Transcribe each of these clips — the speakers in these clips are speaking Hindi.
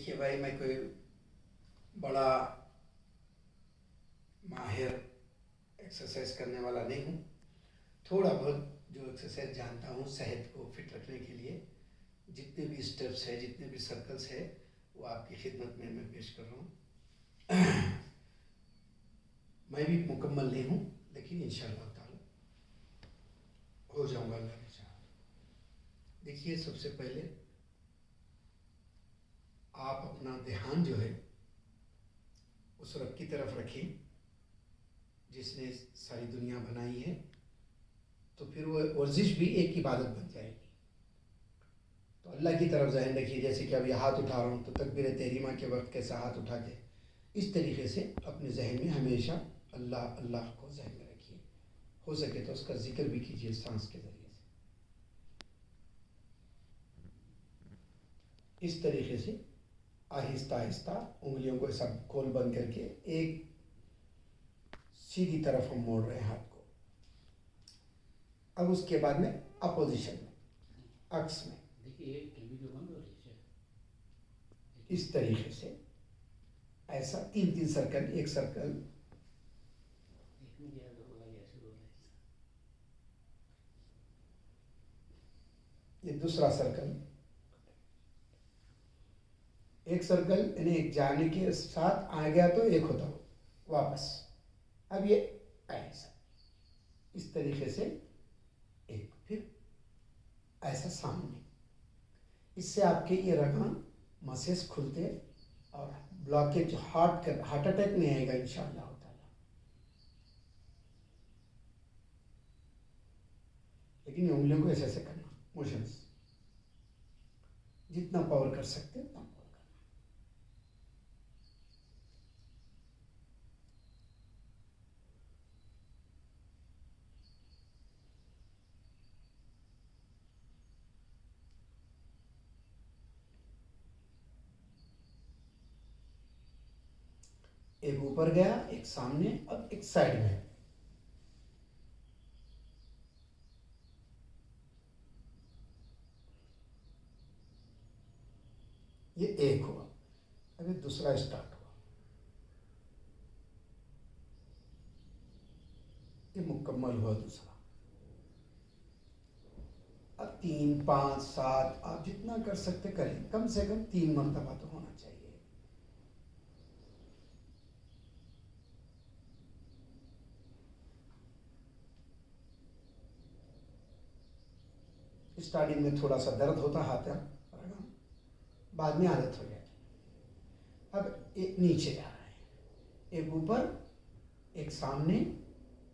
देखिए भाई, मैं कोई बड़ा माहिर एक्सरसाइज करने वाला नहीं हूँ। थोड़ा बहुत जो एक्सरसाइज जानता हूँ सेहत को फिट रखने के लिए, जितने भी स्टेप्स है, जितने भी सर्कल्स है, वो आपकी खिदमत में मैं पेश कर रहा हूँ। मैं भी मुकम्मल नहीं हूँ, लेकिन इंशाअल्लाह ताला हो जाऊँगा अल्लाह ने चाहा। देखिए, सबसे पहले आप अपना ध्यान जो है उस रब की तरफ रखें जिसने सारी दुनिया बनाई है। तो फिर वो वर्जिश भी एक इबादत बन जाएगी। तो अल्लाह की तरफ ज़हन रखिए। जैसे कि अभी हाथ उठा रहा हूँ तो तकबीर तहरीमा के वक्त कैसा हाथ उठा के, इस तरीके से अपने जहन में हमेशा अल्लाह अल्लाह को जहन में रखिए। हो सके तो उसका जिक्र भी कीजिए सांस के ज़रिए से। इस तरीके से आहिस्ता आहिस्ता उंगलियों को सब खोल बंद करके एक सीधी तरफ हम मोड़ रहे हैं हाथ को। अब उसके बाद में अपोजिशन में, अक्स में, इस तरीके से ऐसा 3-3 सर्कल, एक सर्कल, ये दूसरा सर्कल, एक सर्कल यानी एक जाने के साथ आ गया तो एक होता हो वापस। अब ये ऐसा इस तरीके से एक, फिर ऐसा सामने। इससे आपके ये रगान मसेस खुलते और ब्लॉकेज हार्ट अटैक नहीं आएगा इंशाअल्लाह ताला। लेकिन ये उंगलियों को ऐसे ऐसे करना, मोशंस जितना पावर कर सकते उतना पावर करना। एक ऊपर गया, एक सामने, अब एक साइड में। ये एक हुआ। अभी दूसरा स्टार्ट हुआ। ये मुकम्मल हुआ दूसरा। अब 3, 5, 7 आप जितना कर सकते करें। कम से कम 3 मरतबा तो होना चाहिए। स्टार्टिंग में थोड़ा सा दर्द होता हाथ का, बाद में आदत हो जाती। अब एक नीचे जा रहा है, एक ऊपर, एक सामने,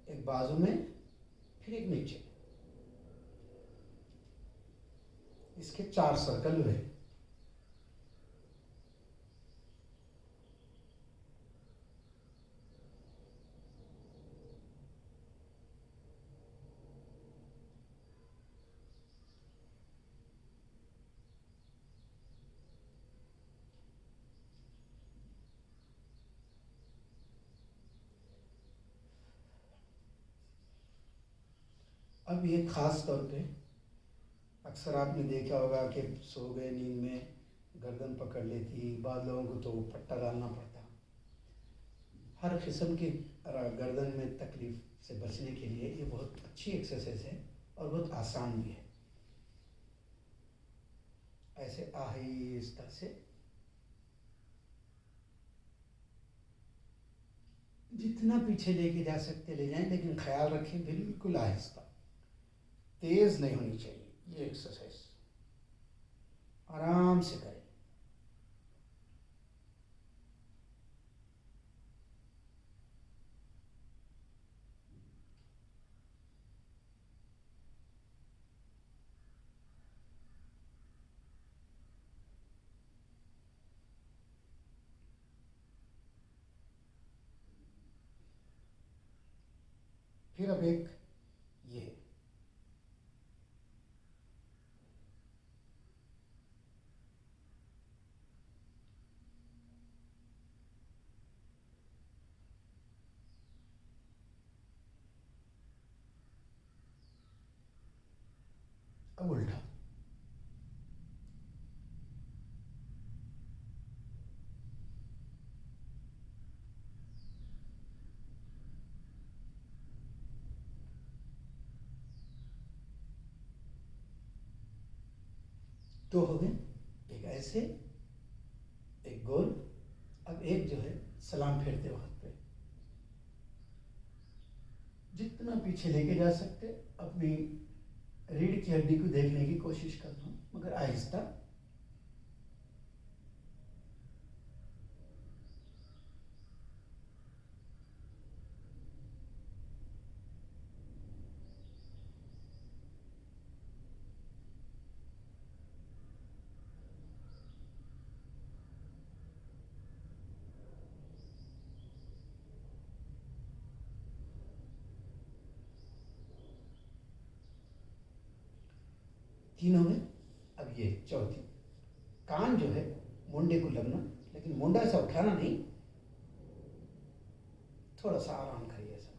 एक बाजू में, फिर एक नीचे। इसके 4 सर्कल हुए। अब ये खास तौर पे अक्सर आपने देखा होगा कि सो गए, नींद में गर्दन पकड़ लेती। बाद लोगों को तो पट्टा डालना पड़ता। हर किस्म की गर्दन में तकलीफ से बचने के लिए ये बहुत अच्छी एक्सरसाइज है और बहुत आसान भी है। ऐसे आहिस्ता से जितना पीछे लेके जा सकते ले जाएं, लेकिन ख्याल रखें बिल्कुल आहिस्ता, तेज नहीं होनी चाहिए। ये एक्सरसाइज आराम से करें। फिर अब एक ये अब उल्टा। दो हो गए, एक ऐसे, एक गोल। अब एक जो है सलाम फेरते वक्त पे जितना पीछे लेके जा सकते, अपनी रीढ़ की हड्डी को देखने की कोशिश करना, मगर आहिस्ता। तीन हो गए। अब ये चौथी, कान जो है मुंडे को लगना, लेकिन मुंडा ऐसा उठाना नहीं, थोड़ा सा आराम करिए ऐसा।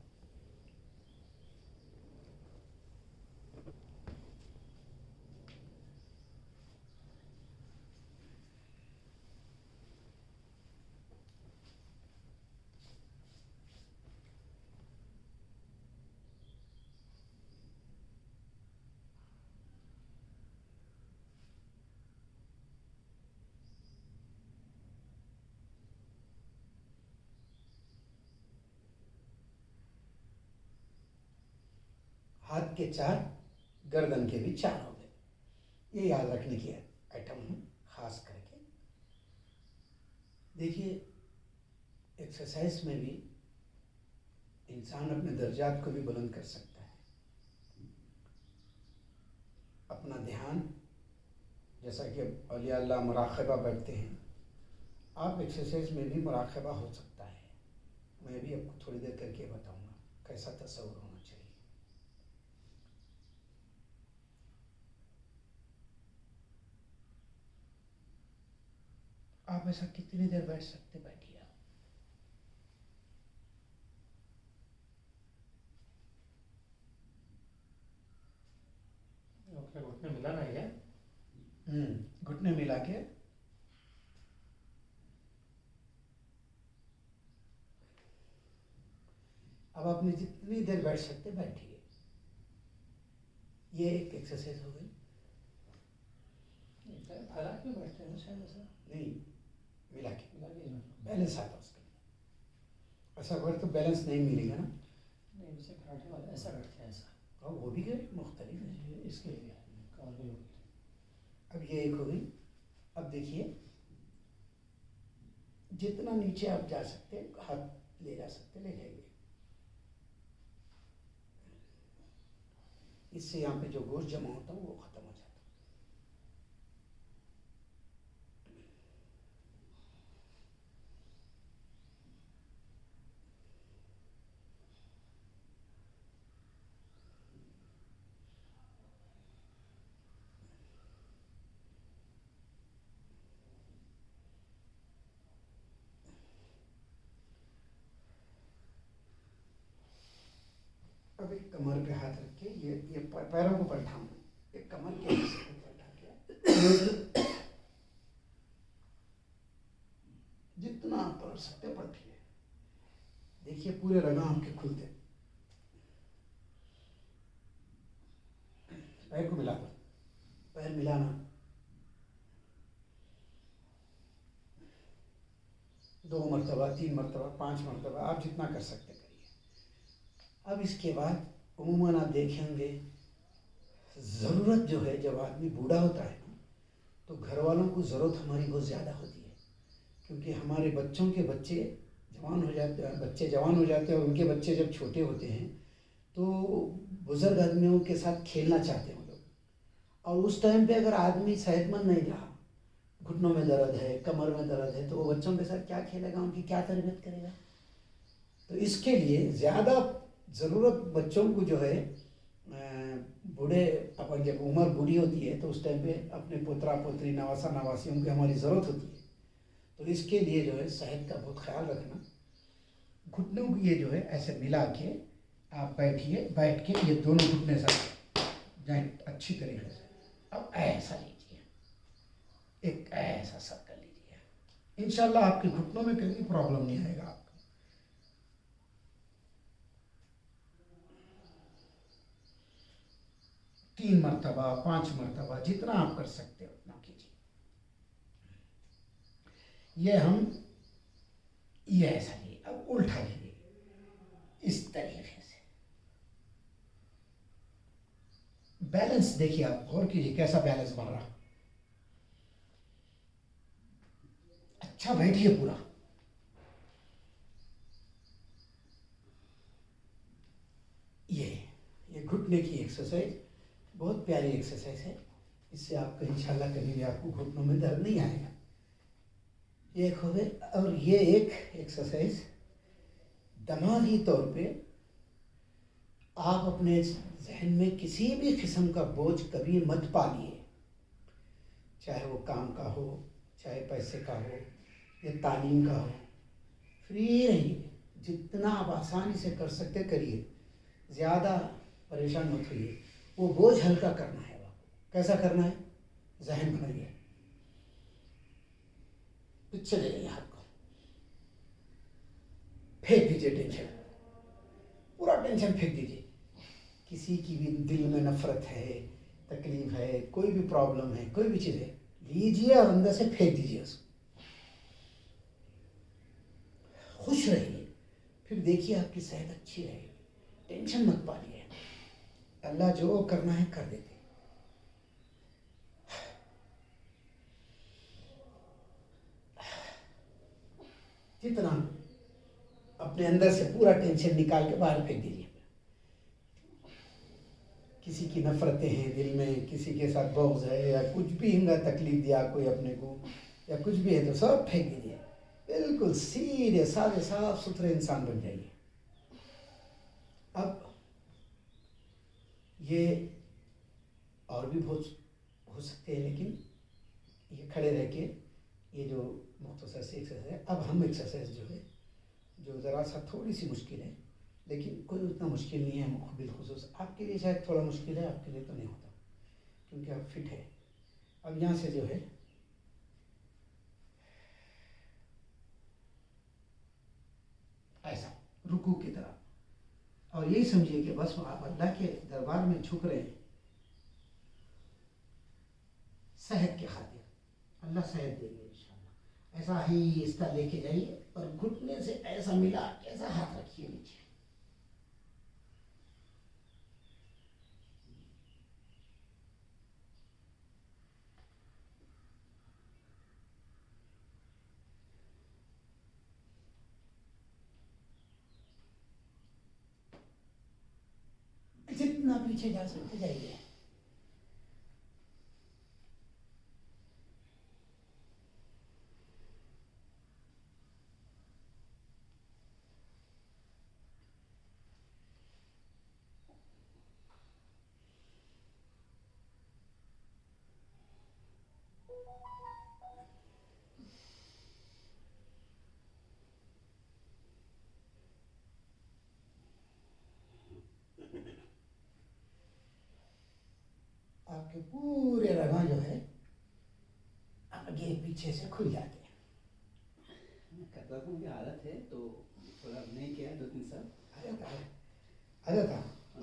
हाथ के चार, गर्दन के भी चार हो गए। ये याद रखने की आइटम है खास करके। देखिए, एक्सरसाइज में भी इंसान अपने दर्जात को भी बुलंद कर सकता है। अपना ध्यान, जैसा कि औलिया अल्लाह मुराक़बा बैठते हैं, आप एक्सरसाइज में भी मुराक़बा हो सकता है। मैं भी आपको थोड़ी देर करके बताऊंगा कैसा तस्वुर होना चाहिए। आप ऐसा कितनी देर बैठ सकते, बैठिए आप। अपने घुटने मिलाना है क्या? घुटने मिला के अब आपने जितनी देर बैठ सकते बैठिए। ये एक एक्सरसाइज हो गई। फैला क्यों बैठते हैं शायद ऐसा? नहीं, मिला के मिला के बैलेंस आता उसके लिए। ऐसा बैठ तो बैलेंस नहीं मिलेगा ना। नहीं, जैसे कराटे वाले ऐसा बैठते हैं ऐसा। और वो भी गए मुख्तलिफ है। ये इसके लिए कमर भी होगी। अब ये एक हो गई। अब देखिए, जितना नीचे आप जा सकते, हाथ ले जा सकते ले जाइए। इससे यहाँ पे जो गोश्त जमा होता है वो खत्म हो जाता है। अब एक कमर पे हाथ रख के ये पैरों को पलटाऊंगा, एक कमर के हिस्से को पलटा के जितना आप पलट सकते पलटिए। देखिए पूरे रगा आपके खुलते। पैर को मिला दो, पैर मिलाना 2 मरतबा, 3 मरतबा, 5 मरतबा, आप जितना कर सकते करिए। अब इसके बाद उम्मन आप देखेंगे, ज़रूरत जो है जब आदमी बूढ़ा होता है ना, तो घर वालों को ज़रूरत हमारी बहुत ज़्यादा होती है, क्योंकि हमारे बच्चों के बच्चे जवान हो जाते हैं, बच्चे जवान हो जाते हैं और उनके बच्चे जब छोटे होते हैं तो बुज़ुर्ग आदमियों के साथ खेलना चाहते हैं वो लोग। और उस टाइम पे अगर आदमी सेहतमंद नहीं रहा, घुटनों में दर्द है, कमर में दर्द है, तो वो बच्चों के साथ क्या खेलेगा, उनकी क्या तरबियत करेगा। तो इसके लिए ज़्यादा ज़रूरत बच्चों को जो है, बूढ़े अपन जब उम्र बूढ़ी होती है तो उस टाइम पे अपने पोतरा पोतरी नवासा नवासियों की हमारी ज़रूरत होती है। तो इसके लिए जो है सेहत का बहुत ख्याल रखना। घुटनों को ये जो है ऐसे मिला के आप बैठिए, बैठ के ये दोनों घुटने से जॉइंट अच्छी तरीके से अब ऐसा लीजिए, एक ऐसा सर्कल लीजिए। इंशाल्लाह आपके घुटनों में कभी प्रॉब्लम नहीं आएगा आपको। तीन मरतबा, 5 मरतबा, जितना आप कर सकते हो उतना। ये हम ये ऐसा लिए, अब उल्टा लिए इस तरीके से। बैलेंस देखिए, आप गौर कीजिए कैसा बैलेंस बन रहा। अच्छा बैठिए पूरा। ये घुटने की एक्सरसाइज बहुत प्यारी एक्सरसाइज है। इससे आपको इंशाल्लाह कभी भी आपको घुटनों में दर्द नहीं आएगा। ये एक हो गए। और ये एक एक्सरसाइज दिमागी तौर पे आप अपने जहन में किसी भी किस्म का बोझ कभी मत पालिए, चाहे वो काम का हो, चाहे पैसे का हो या तालीम का हो। फ्री रहिए, जितना आप आसानी से कर सकते करिए, ज़्यादा परेशान मत होइए। वो बोझ हल्का करना है। आपको कैसा करना है? जहन बनाइए, पीछे ले जाइए, हाथ को फेंक दीजिए, टेंशन पूरा टेंशन फेंक दीजिए। किसी की भी दिल में नफरत है, तकलीफ है, कोई भी प्रॉब्लम है, कोई भी चीज़ है, लीजिए और अंदर से फेंक दीजिए उसको। खुश रहिए, फिर देखिए आपकी सेहत अच्छी रहेगी। टेंशन मत पालिए, अल्लाह जो करना है कर देते। जितना अपने अंदर से पूरा टेंशन निकाल के बाहर फेंक दीजिए। किसी की नफरतें हैं दिल में, किसी के साथ बग़्ज़ है या कुछ भी इनका तकलीफ दिया कोई अपने को या कुछ भी है, तो सब फेंक दीजिए। बिल्कुल सीधे साधे साफ सुथरे इंसान बन जाइए। अब ये और भी बहुत हो सकते हैं, लेकिन ये खड़े रह के ये जो मुख्तसर सी एक्सरसाइज है। अब हम एक्सरसाइज जो है, जो ज़रा सा थोड़ी सी मुश्किल है, लेकिन कोई उतना मुश्किल नहीं है। बिलखुसूस आपके लिए शायद थोड़ा मुश्किल है, आपके लिए तो नहीं होता क्योंकि आप फिट है। अब यहाँ से जो है ऐसा रुकू की तरह, और यही समझिए कि बस आप अल्लाह के दरबार में झुक रहे हैं सेहत के खातिर। अल्लाह सेहत देंगे इंशाल्लाह। ऐसा ही इसका लेके जाइए और घुटने से ऐसा मिला, ऐसा हाथ रखिए नीचे। जितना पीछे जा सकते जाइए। आपके पूरे रगा जो है आगे पीछे से खुल जाते हैं। करता हूँ, मुझे आदत है तो थोड़ा नहीं किया 2-3 साल।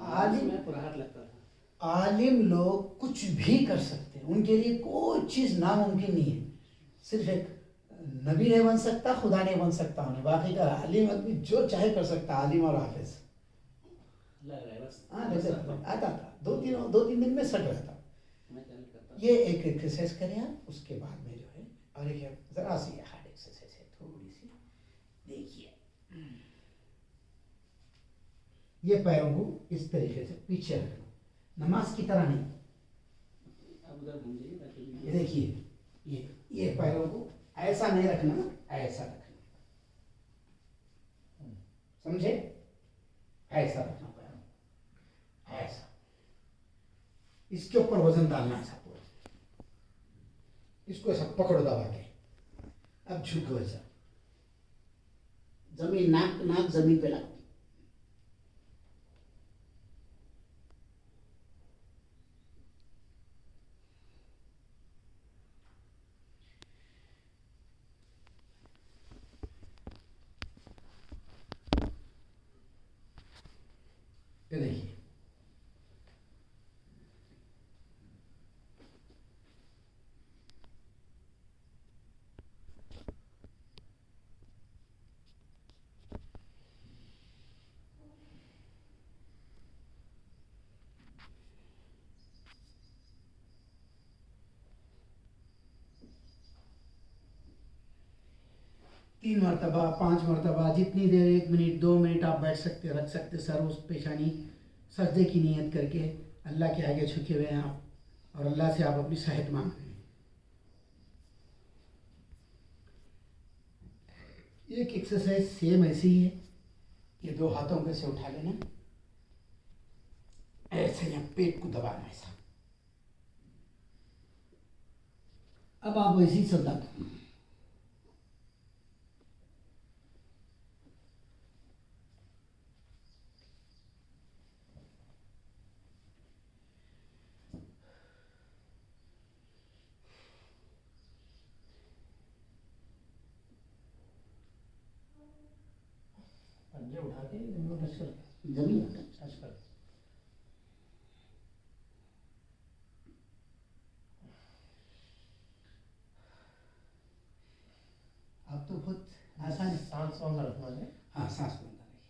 आलिम में पूरा हाथ लगता था। आलिम लोग कुछ भी कर सकते हैं, उनके लिए कोई चीज़ नामुमकिन नहीं है। सिर्फ एक नबी नहीं बन सकता, खुदा नहीं बन सकता उन्हें, बाकी का आलिम आदमी जो चाहे कर सकता। आलिम और हाफिज हाँ जैसे आता था, 2-3 दिन में सट रहता। ये एक एक्सरसाइज करें आप, उसके बाद में जो है और एक ज़रा सी हार्ड एक्सरसाइज है, थोड़ी सी देखिए। ये पैरों को इस तरीके से पीछे रखना, नमाज की तरह नहीं। अब उधर घूम जाइए ताकि ये देखिए, ये पैरों को ऐसा नहीं रखना, ऐसा रखना, समझे? ऐसा रखना पैरों, ऐसा। इसके ऊपर वजन डालना ऐसा पूरा, इसको ऐसा पकड़ो दबा के। अब झुको ऐसा, जमीन नाक जमीन पे लगती। ये देखिए, 3 मरतबा 5 मरतबा, जितनी देर, 1 मिनट 2 मिनट आप बैठ सकते, रख सकते सर उस पेशानी, सजदे की नीयत करके अल्लाह के आगे झुके हुए हैं आप, और अल्लाह से आप अपनी सेहत मांग रहे हैं। एक एक्सरसाइज सेम ऐसी ही है, ये 2 हाथों को ऐसे उठा लेना, ऐसे यहाँ पेट को दबाना ऐसा। अब आप वैसे ही सजदा करो। पंजे उठा के जमीन को टच कर, जमीन टच कर। अब तो बहुत आसान है। सांस वांस रखना है। हाँ, सांस बंद रखिए।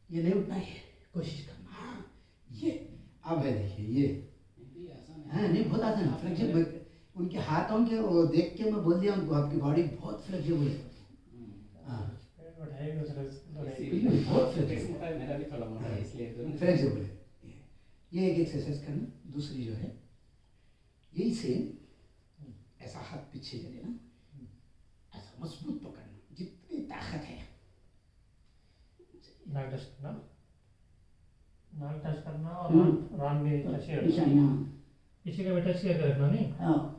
ये नहीं उठना है, कोशिश करना। हाँ, ये अब है, देखिए ये। भी आसान है। हाँ, नहीं बहुत आसान है, फ्लेक्सिबल। उनके हाथों के वो देख के मैं बोल दिया उनको, आपकी बॉडी बहुत फ्लेक्सिबल है। हाँ, पेट बैठाएगी तो इसीलिए बहुत पेट फ्लेक्सिबल मोटा है, मेरा भी थोड़ा मोटा है, इसलिए तो फ्लेक्सिबल है। ये एक एक्सरसाइज करना। दूसरी जो है, यही सेम, ऐसा हाथ पीछे ले लेना, ऐसा मजबूत पकड़ना, जितनी ताकत है। नाक टच करना, नाक टच करना, और हम्म। रान भी टच ही रखना। निशानियाँ। इसी का भी टच करके रखना नहीं। हाँ,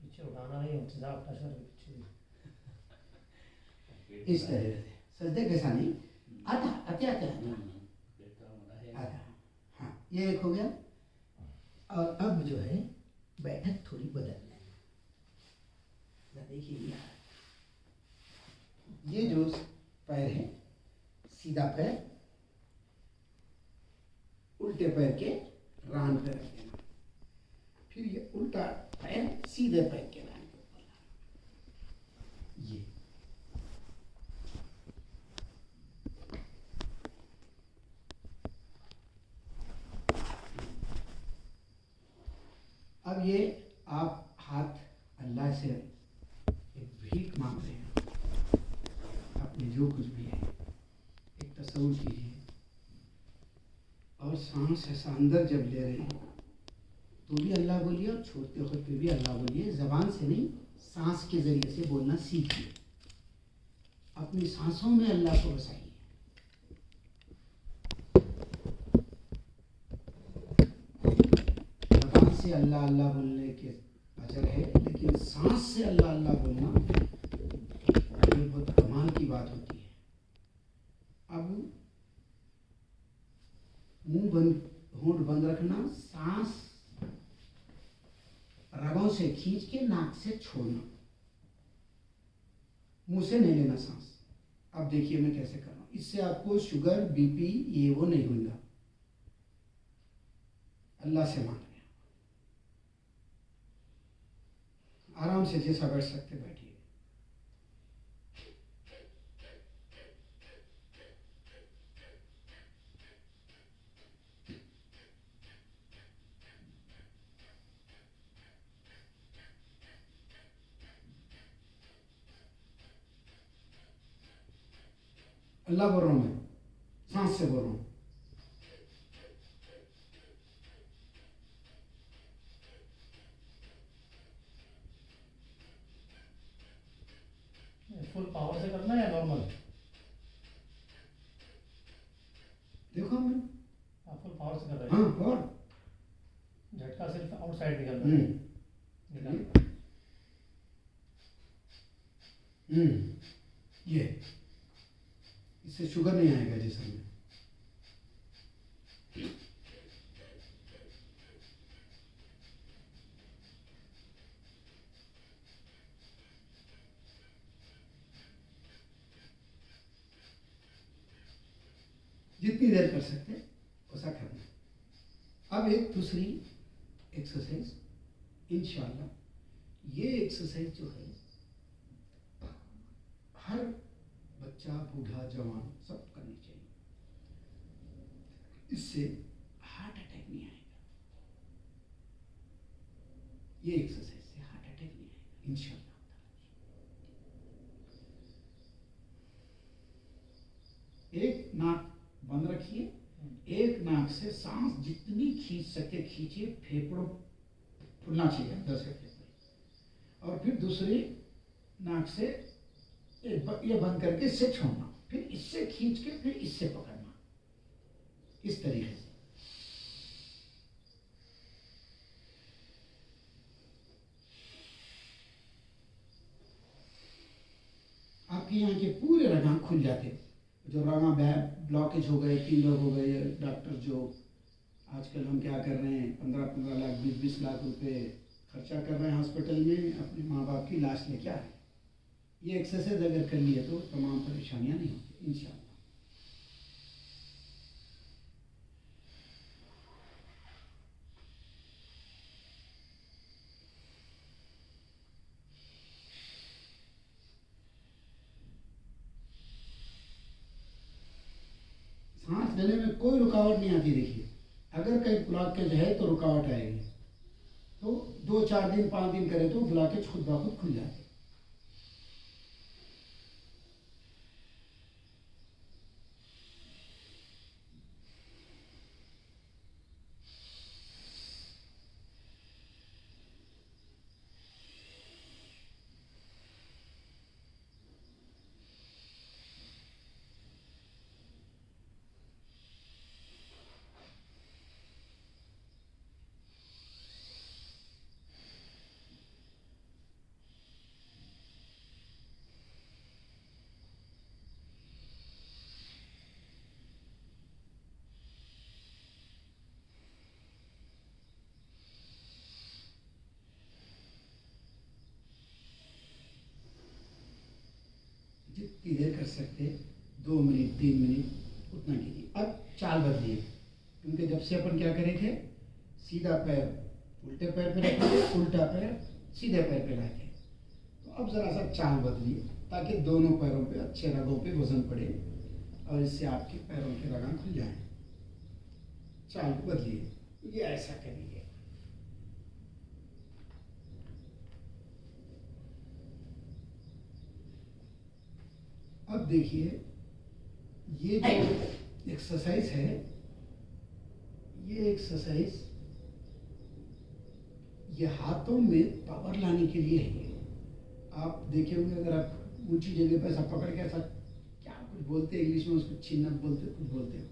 पीछे उठाना नहीं, सीधा टच करके पीछे। इस तरह से सजदे कैसा नहीं, आधा आते आते आधा पेट थोड़ा मोटा है। आधा। हाँ, ये एक हो गया। और अब जो है, बैठक थोड़ी बदल लेना। जरा देखिए यहाँ, ये जो पैर है, सीधा पैर उल्टे पैर के रान पे रख देना, फिर ये उल्टा पैर सीधे पैर के रान के ऊपर लाना। ये अब ये आप हाथ अल्लाह से एक भीख मांग रहे हैं, अपने जो कुछ भी है, एक तसव्वुर कीजिए। और सांस ऐसा अंदर जब ले रहे हैं तो भी अल्लाह बोलिए, और छोड़ते वक्त भी अल्लाह बोलिए। ज़बान से नहीं, सांस के ज़रिए से बोलना सीखिए। अपनी सांसों में अल्लाह को बसाइए। ज़बान से अल्लाह अल्लाह बोलने के अजर है, लेकिन सांस से अल्लाह अल्लाह बोलना ये बहुत कमाल की बात होती है। अब मुंह बंद, होंठ बंद रखना, सांस रगों से खींच के नाक से छोड़ना, मुंह से नहीं लेना सांस। अब देखिए मैं कैसे कर रहा हूँ, इससे आपको शुगर बीपी ये वो नहीं होगा। अल्लाह से मांग रहे हैं, आराम से जैसा बैठ सकते बैठिए। अल्लाह बोल रहा हूँ मैं, सांस से बोल रहा हूँ। फुल पावर से करना है या नॉर्मल? देखो मैं, आप फुल पावर से कर रहे हाँ, हैं। और झटका सिर्फ आउटसाइड निकल रहा है। निकाल। ये इससे शुगर नहीं आएगा जिसम में। जितनी देर कर सकते वैसा करना। अब एक दूसरी एक्सरसाइज इंशाल्लाह, ये एक्सरसाइज जो है हर बच्चा, बूढ़ा, जवान सब करनी चाहिए। इससे हार्ट अटैक नहीं आएगा। ये एक्सरसाइज से हार्ट अटैक नहीं आएगा इंशाल्लाह। एक नाक बंद रखिए, एक नाक से सांस जितनी खींच सके खींचिए, फेफड़ों फुलना चाहिए अंदर से फेफड़े, और फिर दूसरी नाक से ये बंद करके इससे छोड़ना, फिर इससे खींच के फिर इससे पकड़ना, इस तरीके से। आपके यहाँ के पूरे रगां खुल जाते। जो रगां ब्लॉकेज हो गए, ट्यूमर हो गए, डॉक्टर जो आजकल हम क्या कर रहे हैं, 15-15 लाख 20-20 लाख रुपए खर्चा कर रहे हैं हॉस्पिटल में अपने माँ बाप की लाश लेके आ रहे हैं। ये एक्सरसाइज अगर कर लिए तो तमाम परेशानियां नहीं होती इंशाल्लाह। सांस लेने में कोई रुकावट नहीं आती। देखिए, अगर कहीं ब्लॉकेज है तो रुकावट आएगी, तो 2-4 दिन 5 दिन करे तो ब्लॉकेज खुद ब खुद खुल जाते। जितनी देर कर सकते, 2 मिनट 3 मिनट उतना कीजिए। अब चाल बदलिए, क्योंकि जब से अपन क्या करे थे, सीधा पैर उल्टे पैर पे रखेंगे, उल्टा पैर सीधे पैर पे रखें। तो अब ज़रा सा चाल बदलिए ताकि दोनों पैरों पे अच्छे रगों पे वजन पड़े और इससे आपके पैरों के रगां खुल जाएं। चाल को बदलिए, ये ऐसा करिए। अब देखिए, ये जो एक्सरसाइज है, ये एक्सरसाइज ये हाथों में पावर लाने के लिए है। आप देखे होंगे, अगर आप ऊंची जगह पर ऐसा पकड़ के ऐसा क्या कुछ बोलते हैं इंग्लिश में, उसको छिन्नक बोलते, कुछ बोलते हैं,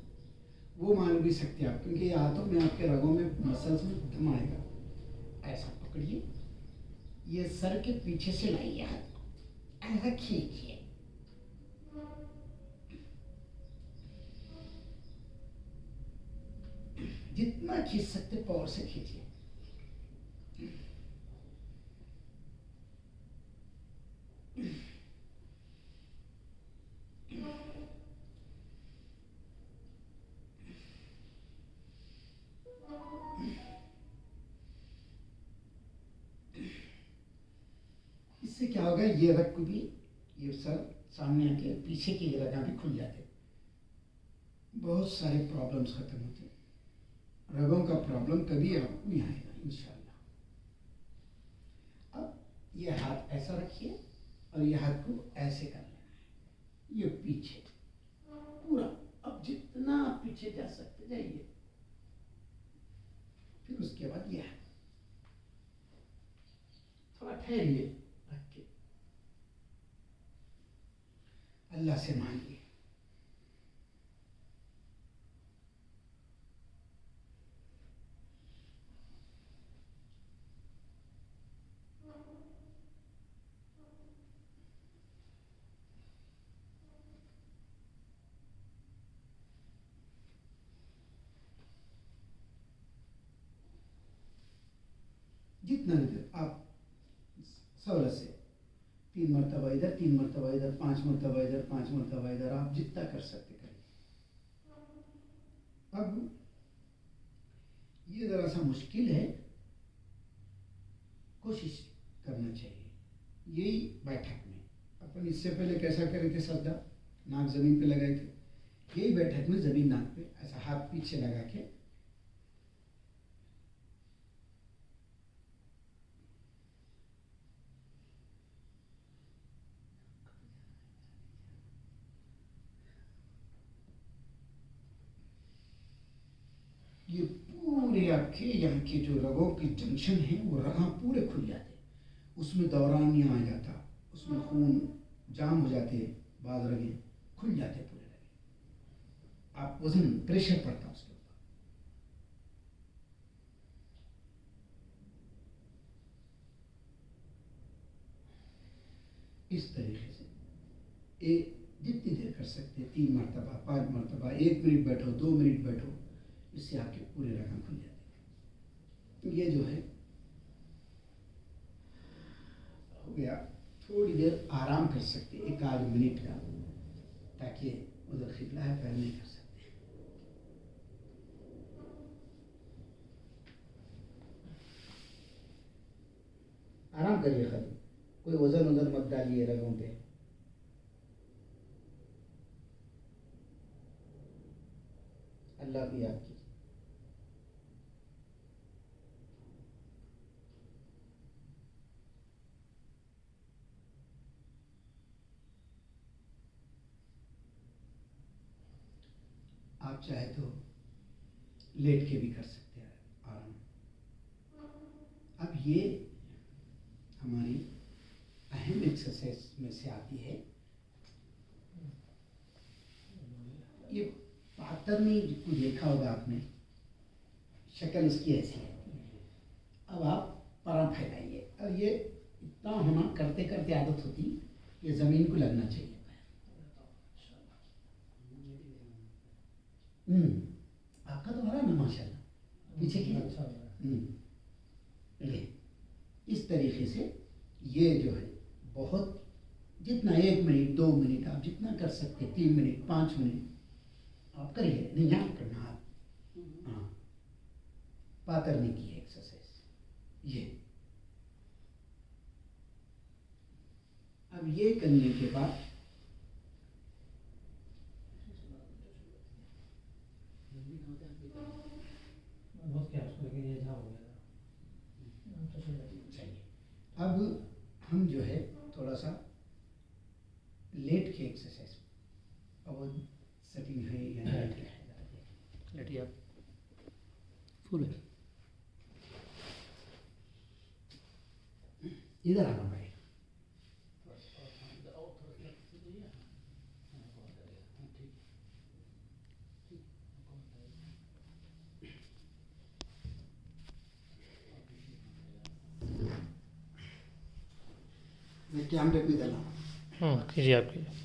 वो मान भी सकते हैं आप, क्योंकि ये हाथों में आपके रगों में मसल्स में दम आएगा। ऐसा पकड़िए, ये सर के पीछे से लाइए हाथ, ऐसा खींचिए, जितना खींच सकते पावर से खींचिए। इससे क्या होगा, ये रग भी, ये सर सामने आके पीछे के रगां भी खुल जाते, बहुत सारे प्रॉब्लम्स खत्म होते। रगों का प्रॉब्लम कभी आपको नहीं आएगा इंशाल्लाह। अब ये हाथ ऐसा रखिए और ये हाथ को ऐसे कर लेना है, ये पीछे पूरा। अब जितना आप पीछे जा सकते जाइए, फिर उसके बाद ये थोड़ा ठहरिए, रख के अल्लाह से मांगिए। जितना भी देर आप सहूलत से 3 मरतबा इधर, 3 मरतबा इधर, 5 मरतबा इधर, 5 मरतबा इधर, आप जितना कर सकते करिए। अब ये ज़रा सा मुश्किल है, कोशिश करना चाहिए। यही बैठक में अपन इससे पहले कैसा करे थे, श्रद्धा नाक ज़मीन पे लगाए थे। यही बैठक में ज़मीन नाक पे ऐसा हाथ पीछे लगा के ये पूरे आपके यहाँ के जो रगों की जंक्शन है वो रगा पूरे खुल जाते, उसमें दौरान नहीं आ जाता, उसमें खून जाम हो जाते, बाद रगे खुल जाते पूरे रगे। आप वजन प्रेशर पड़ता उसके ऊपर। इस तरीके से एक जितनी देर कर सकते, 3 मरतबा 5 मरतबा, 1 मिनट बैठो, 2 मिनट बैठो, इससे आपके पूरे रगं खुल जाते हैं। ये जो है हो गया। थोड़ी देर आराम कर सकते, 1 आध मिनट का, ताकि उधर खिबला है पैर नहीं कर सकते। आराम करिए, खाली कोई वजन मत डालिए रगों पे। अल्लाह को याद कीजिए। आप चाहे तो लेट के भी कर सकते हैं आराम। अब ये हमारी अहम एक्सरसाइज में से आती है। ये पातरनी को देखा होगा आपने, शक्ल इसकी ऐसी है। अब आप परा फैलाइए, और ये इतना होना, करते करते आदत होती, ये ज़मीन को लगना चाहिए। आपका तो हरा ना माशाल्लाह, पीछे की अच्छा हो रहा है। ये इस तरीके से ये जो है बहुत, जितना 1 मिनट 2 मिनट आप जितना कर सकते, 3 मिनट 5 मिनट आप करिए। नहीं यहाँ करना आप, हाँ, पातरने की एक्सरसाइज ये। अब ये करने के बाद बहुत क्या उसको, लेकिन ये झाम हो गया तो चाहिए। अब हम जो है थोड़ा सा लेट के एक्सरसाइज, अब सेटिंग है या लेट के है, लेटिए आप फुल है, इधर आना भाई। मैं कैमरे पे डाला, कीजिए आप कीजिए।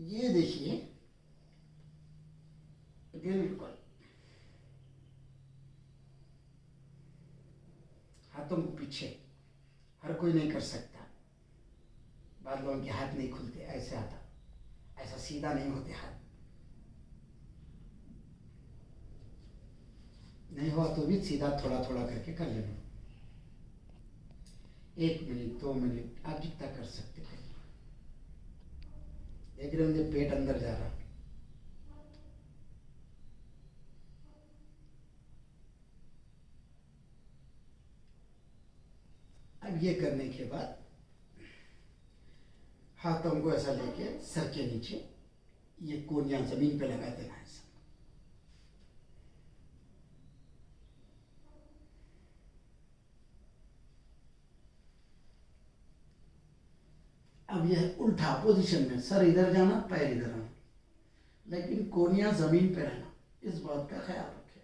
ये देखिए बिल्कुल हाथों को पीछे, हर कोई नहीं कर सकता। बाद लोगों के हाथ नहीं खुलते, ऐसे आता, ऐसा सीधा नहीं होते हाथ। नहीं हुआ तो भी सीधा थोड़ा थोड़ा करके कर लेना। 1 मिनट 2 मिनट आप जितना कर सकते थे। देख रहे होंगे पेट अंदर जा रहा। अब ये करने के बाद हाथों को ऐसा लेके सर के नीचे ये कोनियां जमीन पे लगा देना है। ऐसा अब यह उल्टा पोजीशन में, सर इधर जाना, पैर इधर आना, लेकिन कोनियां जमीन पे रहना, इस बात का ख्याल रखें।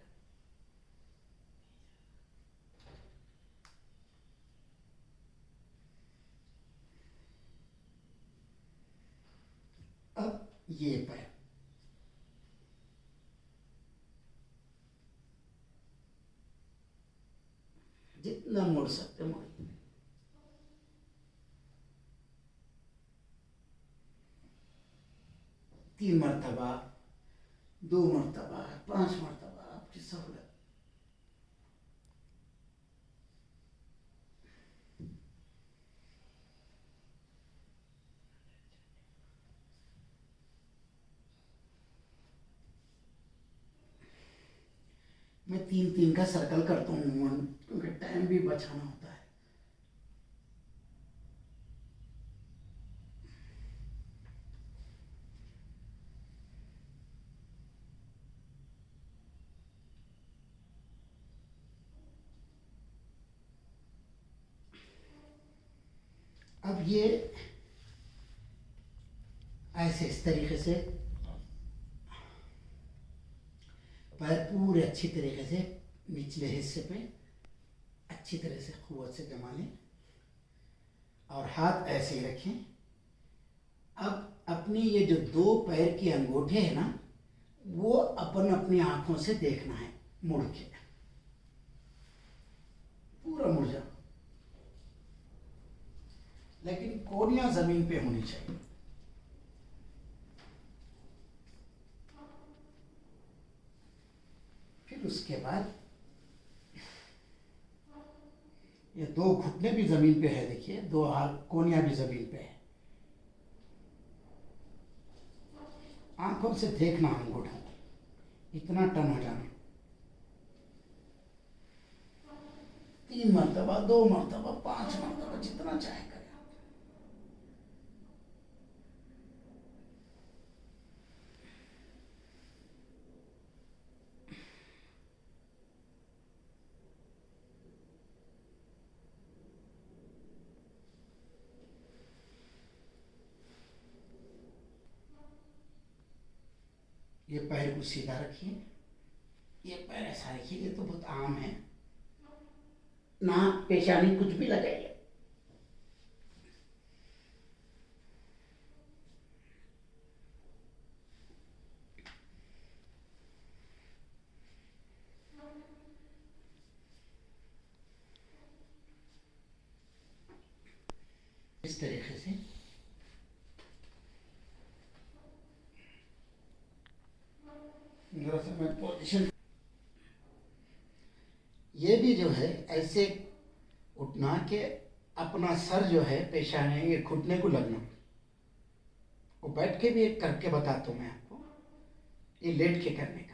अब ये पैर जितना मोड़ सकते मोड़िए। 3 मरतबा, 2 मरतबा, 5 मरतबा, आपकी सहूलत। मैं 3-3 का सर्कल करता हूँ अमूमन, क्योंकि टाइम भी बचाना होता है। अब ये ऐसे इस तरीके से पैर पूरे अच्छी तरीके से निचले हिस्से पे अच्छी तरह से क़ुव्वत से जमा लें और हाथ ऐसे ही रखें। अब अपनी ये जो 2 पैर के अंगूठे हैं ना, वो अपन अपनी आंखों से देखना है मुड़ के, पूरा मुड़ जाओ, लेकिन कोहनियां जमीन पे होनी चाहिए। फिर उसके बाद ये 2 घुटने भी जमीन पे है, देखिए 2 हाथ कोहनियां भी जमीन पे है। आंखों से देखना अंगूठा, इतना टन हो जाना। 3 मरतबा, 2 मरतबा, 5 मरतबा, जितना चाहे करें। ये पैर को सीधा रखिए, ये पैर ऐसा रखिए, ये तो बहुत आम है ना, पेशानी कुछ भी लगाइए। इस तरीके से मैं पोजीशन, ये भी जो है ऐसे उठना के अपना सर जो है पेशानी ये घुटने को लगना। वो बैठ के भी एक करके बताता हूँ मैं आपको, ये लेट के करने का है।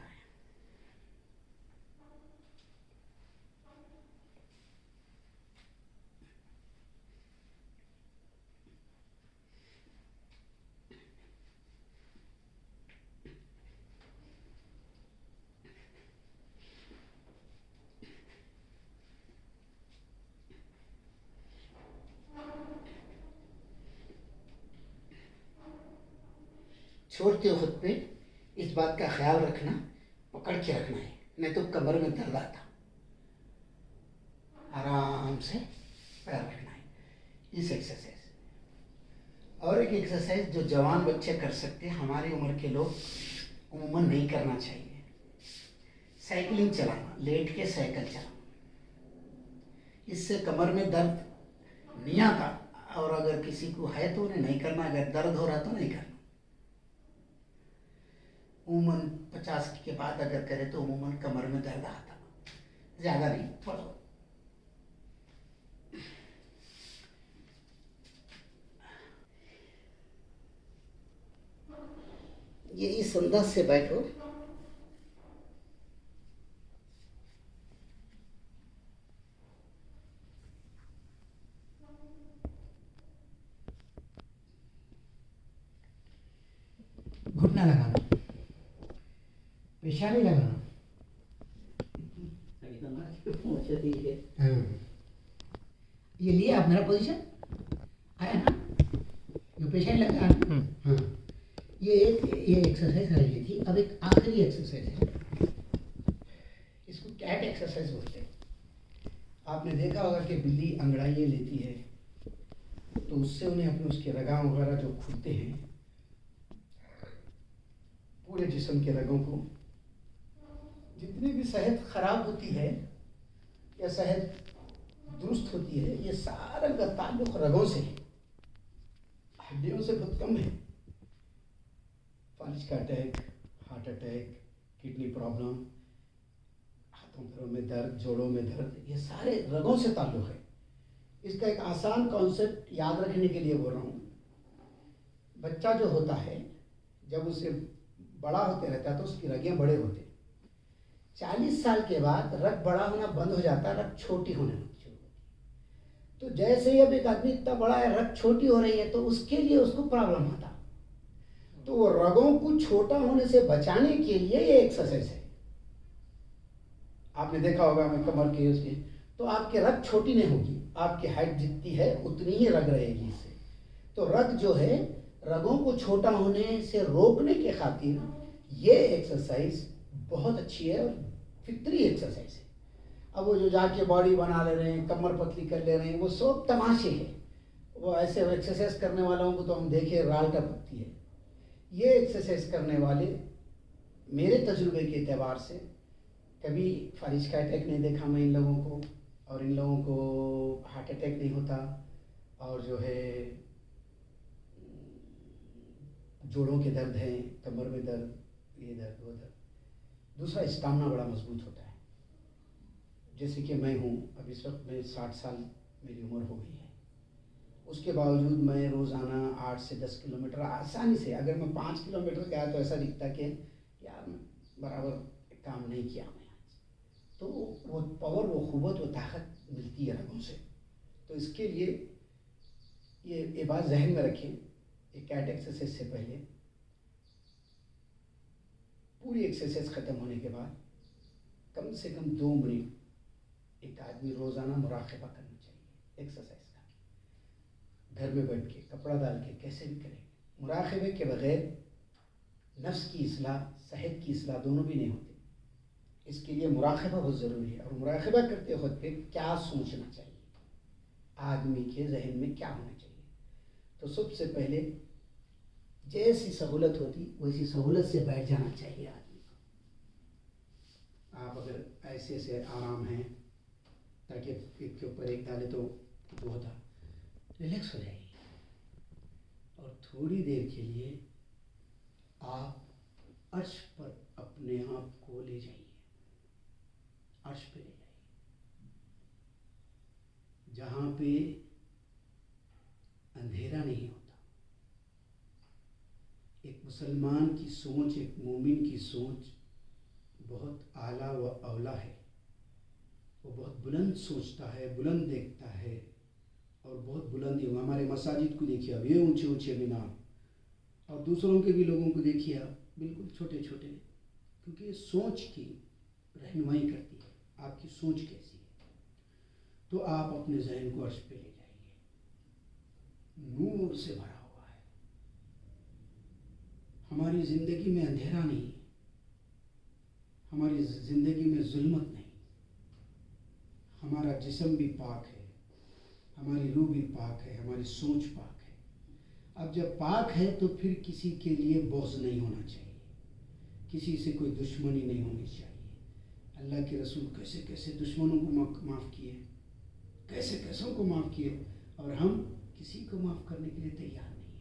छोड़ते वक्त पे इस बात का ख्याल रखना, पकड़ के रखना है, नहीं तो कमर में दर्द आता। आराम से पैर रखना है, इस एक्सरसाइज। और एक एक्सरसाइज जो जवान बच्चे कर सकते हैं, हमारी उम्र के लोग उम्मन नहीं करना चाहिए, साइकिलिंग चलाना, लेट के साइकिल चलाना। इससे कमर में दर्द नहीं आता, और अगर किसी को है तो उन्हें नहीं करना, अगर दर्द हो रहा तो नहीं करना। उम्मन 50 के बाद अगर करे तो उम्मन कमर में दर्द आता, ज़्यादा नहीं, थोड़ा। ये इस अंदाज से बैठो, घुटना लगाना, पेशानी लगाना। ये लिया आप मेरा पोजीशन आया ना, ये पेशानी लगा ना। हाँ, ये एक्सरसाइज कर ली थी। अब एक आखिरी एक्सरसाइज है, इसको कैट एक्सरसाइज बोलते हैं। आपने देखा होगा कि बिल्ली अंगड़ाइयाँ लेती है तो उससे उन्हें अपने उसके रगां वगैरह जो खुलते हैं, पूरे जिस्म के रगों को, जितनी भी सेहत खराब होती है या सेहत दुरुस्त होती है, ये सारा का ताल्लुक रगों से है, हड्डियों से बहुत कम है। फालिज का attack, heart attack, kidney problem, हाथों पैरों में दर्द, जोड़ों में दर्द, ये सारे रगों से ताल्लुक़ है। इसका एक आसान कॉन्सेप्ट याद रखने के लिए बोल रहा हूँ। बच्चा जो होता है जब उसे बड़ा होते रहता है तो उसकी रगें बड़े होते हैं। 40 साल के बाद रग बड़ा होना बंद हो जाता है, रग छोटी होने शुरू होती है। तो जैसे ही अब एक आदमी इतना बड़ा है, रग छोटी हो रही है, तो उसके लिए उसको प्रॉब्लम आता। तो वो रगों को छोटा होने से बचाने के लिए ये एक्सरसाइज है। आपने देखा होगा मैं कमर के उसके, तो आपके रग छोटी नहीं होगी, आपकी हाइट जितनी है उतनी ही रग रहेगी इससे। तो रग जो है, रगों को छोटा होने से रोकने के खातिर ये एक्सरसाइज बहुत अच्छी है और फितरी एक्सरसाइज है। अब वो जो जाके बॉडी बना ले रहे हैं, कमर पतली कर ले रहे हैं, वो सब तमाशे हैं। वो ऐसे एक्सरसाइज करने वालों को तो हम देखे राल टपकती है। ये एक्सरसाइज करने वाले मेरे तजुर्बे के एतबार से कभी फालिज का अटैक नहीं देखा मैं इन लोगों को, और इन लोगों को हार्ट अटैक नहीं होता, और जो है जोड़ों के दर्द हैं, कमर में दर्द, ये दर्द वो दर्द। दूसरा, स्टामिना बड़ा मजबूत होता है। जैसे कि मैं हूँ, अब इस वक्त मैं 60 साल मेरी उम्र हो गई है, उसके बावजूद मैं रोज़ाना 8 से 10 किलोमीटर आसानी से, अगर मैं 5 किलोमीटर गया तो ऐसा दिखता कि यार मैं बराबर काम नहीं किया मैं आज। तो वो पावर, वो क़ुव्वत, वो ताकत मिलती है रगों से। तो इसके लिए ये बात जहन में रखें, एक कैट एक्सरसाइज से पहले पूरी एक्सरसाइज ख़त्म होने के बाद कम से कम 2 मिनट एक आदमी रोज़ाना मुराक़बा करना चाहिए एक्सरसाइज का। घर में बैठ के, कपड़ा डाल के, कैसे भी करें। मुराक़बे के बग़ैर नफ्स की इस्लाह, सेहत की इस्लाह दोनों भी नहीं होते। इसके लिए मुराक़बा बहुत ज़रूरी है। और मुराक़बा करते वक्त पे क्या सोचना चाहिए, आदमी के जहन में क्या होना चाहिए। तो सबसे पहले जैसी सहूलत होती वैसी सहूलत से बैठ जाना चाहिए आदमी को। आप अगर ऐसे से आराम हैं ताकि एक के ऊपर एक डाले तो होता, रिलैक्स हो जाइए और थोड़ी देर के लिए आप अर्श पर अपने आप को ले जाइए, अर्श पे ले जाइए, जहाँ पे अंधेरा नहीं होता। एक मुसलमान की सोच, एक मोमिन की सोच बहुत आला व औला है। वो बहुत बुलंद सोचता है, बुलंद देखता है और बहुत बुलंद। हमारे मसाजिद को देखिए, अब ये ऊंचे ऊंचे मीनार, और दूसरों के भी लोगों को देखिए आप, बिल्कुल छोटे छोटे, क्योंकि ये सोच की रहनुमाई करती है, आपकी सोच कैसी है। तो आप अपने ज़हन को अर्श पे ले जाइए, नूर से भरा हुआ है। हमारी ज़िंदगी में अंधेरा नहीं, हमारी ज़िंदगी में जुल्मत नहीं। हमारा जिस्म भी पाक है, हमारी रूह भी पाक है, हमारी सोच पाक है। अब जब पाक है तो फिर किसी के लिए बोझ नहीं होना चाहिए, किसी से कोई दुश्मनी नहीं होनी चाहिए। अल्लाह के रसूल कैसे कैसे दुश्मनों को माफ़ किए, कैसे कैसों को माफ़ किए, और हम किसी को माफ़ करने के लिए तैयार नहीं है।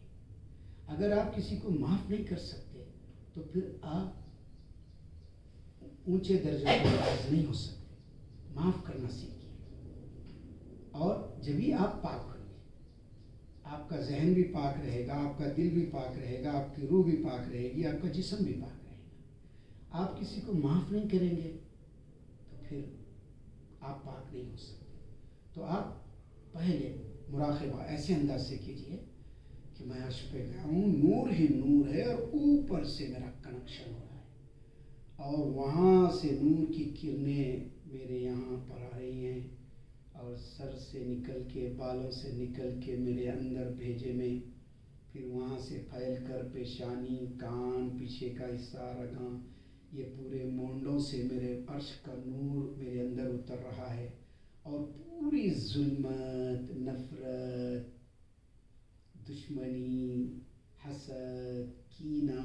अगर आप किसी को माफ़ नहीं कर सकते तो फिर आप ऊंचे दर्जे पर फाइज नहीं हो सकते। माफ़ करना सीखिए, और जब भी आप पाक होंगे, आपका जहन भी पाक रहेगा, आपका दिल भी पाक रहेगा, आपकी रूह भी पाक रहेगी, आपका जिस्म भी पाक रहेगा। आप किसी को माफ़ नहीं करेंगे तो फिर आप पाक नहीं हो सकते। तो आप पहले मुराक़बा ऐसे अंदाज से कीजिए कि मैं अर्श पे गया हूँ, नूर ही नूर है और ऊपर से मेरा कनेक्शन हो रहा है, और वहाँ से नूर की किरणें मेरे यहाँ पर आ रही हैं, और सर से निकल के, बालों से निकल के मेरे अंदर भेजे में, फिर वहाँ से फैल कर पेशानी, कान, पीछे का हिस्सा, रगां, ये पूरे मोंडों से मेरे अर्श का नूर मेरे अंदर उतर रहा है। और पूरी जुल्मत, नफ़रत, दुश्मनी, हसद, कीना,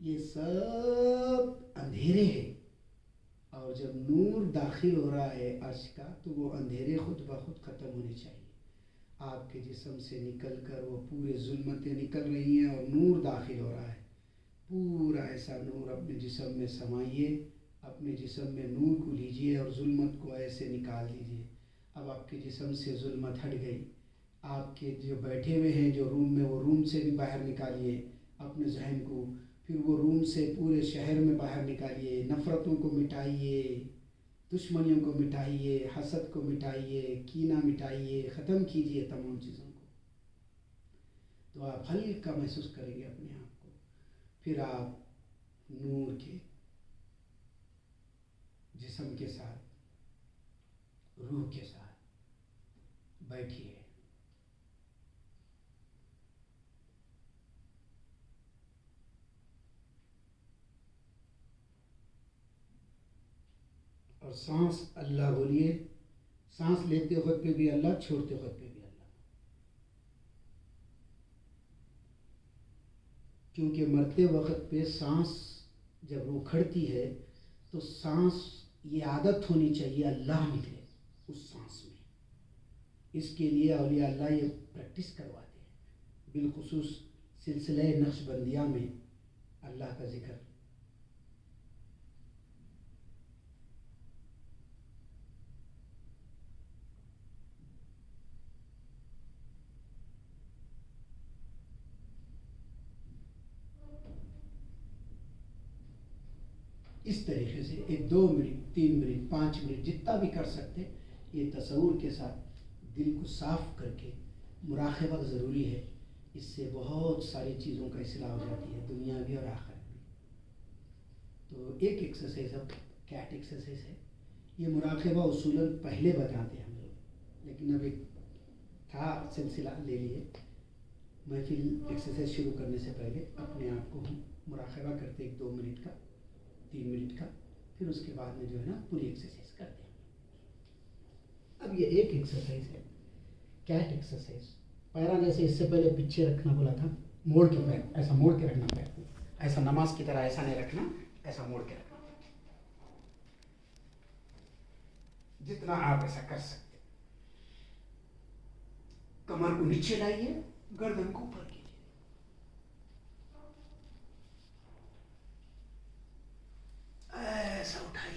ये सब अंधेरे हैं। और जब नूर दाखिल हो रहा है अर्श का, तो वो अंधेरे खुद ब खुद ख़त्म होने चाहिए। आपके जिस्म से निकल कर वो पूरे जुल्मतें निकल रही हैं और नूर दाखिल हो रहा है। पूरा ऐसा नूर अपने जिस्म में समाइए, अपने जिस्म में नूर को लीजिए और जुल्मत को ऐसे निकाल दीजिए। अब आपके जिस्म से जुल्मत हट गई। आपके जो बैठे हुए हैं जो रूम में, वो रूम से भी बाहर निकालिए अपने जहन को। फिर वो रूम से पूरे शहर में बाहर निकालिए। नफ़रतों को मिटाइए, दुश्मनियों को मिटाइए, हसद को मिटाइए, कीना मिटाइए, ख़त्म कीजिए तमाम चीज़ों को। तो आप हल्का महसूस करेंगे अपने आप को। फिर आप नूर के जिस्म के साथ, रूह के साथ बैठिए। और सांस अल्लाह बोलिए। सांस लेते वक्त पे भी अल्लाह, छोड़ते वक्त पे भी अल्लाह। क्योंकि मरते वक्त पे सांस जब वो खड़ती है तो सांस, ये आदत होनी चाहिए अल्लाह निकले उस सांस में। इसके लिए औलिया अल्लाह ये प्रैक्टिस करवाते हैं। बिलखुसूस सिलसिले नक्शबंदिया में अल्लाह का जिक्र। इस तरीके से एक 2 मिनट, 3 मिनट, 5 मिनट जितना भी कर सकते, ये तसव्वुर के साथ दिल को साफ़ करके मुराक़बा ज़रूरी है। इससे बहुत सारी चीज़ों का इस्लाह हो जाती है, दुनिया भी और आखिरत भी। तो एक एक्सरसाइज अब कैट एक्सरसाइज है। ये मुराक़बा उसूलन पहले बताते हम लोग, लेकिन अब एक था सिलसिला ले लिए। महफिल एक्सरसाइज शुरू करने से पहले अपने आप को हम मुराक़बा करते 1-2 मिनट का, 3 मिनट का, फिर उसके बाद में जो है ना पूरी एक्सरसाइज करते हैं। अब ये एक एक्सरसाइज है कैट एक्सरसाइज। पैरा जैसे इससे पहले पीछे रखना बोला था, मोड़ के पैर, ऐसा मोड़ के रखना पैर को, ऐसा नमाज की तरह ऐसा नहीं रखना, ऐसा मोड़ के रखना। जितना आप ऐसा कर सकते। कमर को नीचे लाइए, गर्दन को ऊपर कीजिए। ऐसा उठाइए।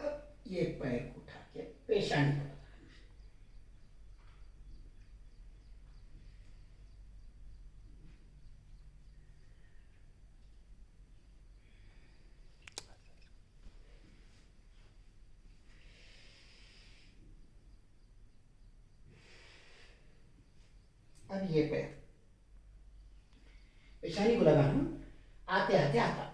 अब ये पैर को उठा के पेशानी पर लगाना। अब ये पैर पेशानी को लगाना, आते आते आता।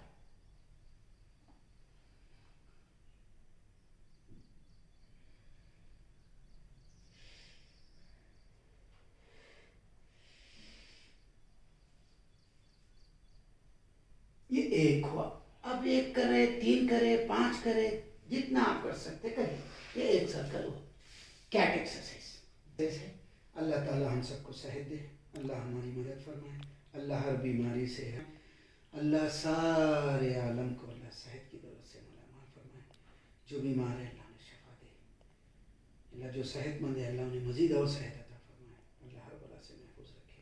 ये एक हुआ। अब 1 करे, 3 करे, 5 करे, जितना आप कर सकते करें। ये एक सर्कल हो कैट एक्सरसाइज। जैसे अल्लाह ताला हम सबको सेहत दे, अल्लाह हमारी मदद फरमाए, अल्लाह हर बीमारी से है, अल्लाह सारे आलम को अल्लाह सेहत की दौलत से मालामाल फरमाए। जो बीमार है अल्लाह ने शफा दे, अल्लाह जो सेहतमंद है अल्लाह उन्हें मजीद और सेहत अता फरमाए, अल्लाह हर बला से महफूज रखे,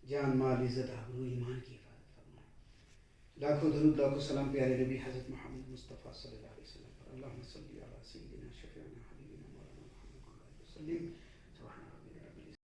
जान माल इज़्ज़त आबरू ईमान की हिफाजत फरमाए। लाखों दरूद लाखों सलाम प्यारे नबी हज़रत मोहम्मद मुस्तफ़ा सल्लल्लाहु अलैहि वसल्लम पर। अल्लाहुम्मा सल्ली अला सय्यिदिना शफ़ीअना हबीबिना मौलाना मुहम्मद वसल्लम।